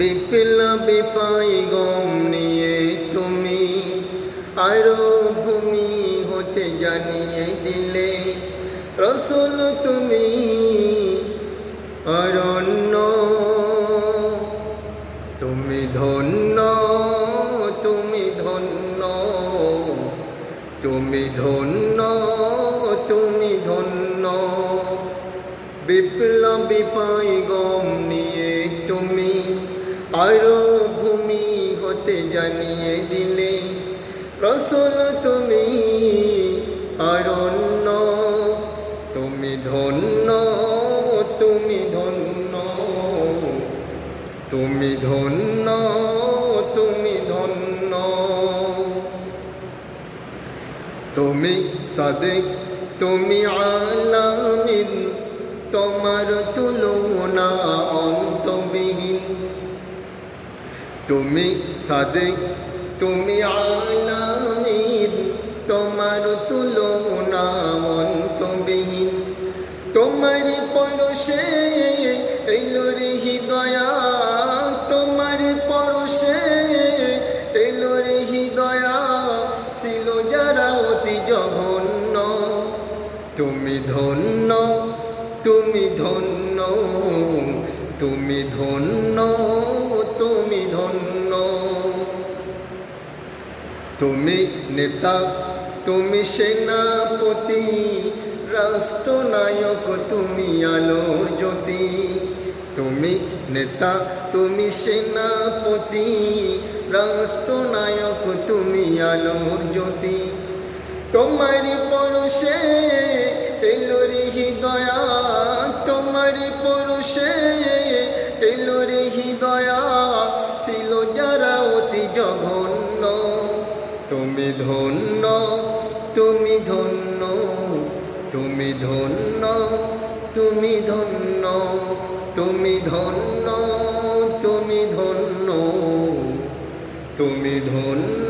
বিপ্লবী পাইগম নিয়ে তুমি আরো ভূমি হতে জানিয়ে দিলে। রসুল তুমি অরণ্য, তুমি ধন্য, তুমি ধন্য, তুমি ধন্য, তুমি ধন্য। বিপ্লবী পাইগম নিয়ে তুমি আরো ভূমি হতে জানিয়ে দিলে। রসুল তুমি অরণ্য, তুমি ধন্য, তুমি ধন্য, তুমি ধন্য, তুমি ধন্য। তুমি সাদিক, তুমি আলামিন, তোমার তুলনা অন্তবিহীন। তুমি সাদিক, তুমি আলামিন, তোমার তুলনা অন্তবিহীন। তোমার পরশে এলো রে হৃদয়া, তোমার পরশে এলো রে হৃদয়া, ছিল যারা অতি জঘন্য। তুমি ধন্য, তুমি ধন্য, তুমি ধন্য, তুমি ধন্য। তুমি নেতা, তুমি সেনাপতি, রাষ্ট্রনায়ক, তুমি আলোর জ্যোতি। তুমি নেতা, তুমি সেনাপতি, রাষ্ট্রনায়ক, তুমি আলোর জ্যোতি। তোমার পরশে এলো রে হৃদয়া, তোমার পরশে এলো রে হৃদয়া, ছিল যারা অতি জঘন্য। তুমি ধন্য, তুমি ধন্য, তুমি ধন্য, তুমি ধন্য, তুমি ধন্য, তুমি ধন্য, তুমি ধন্য।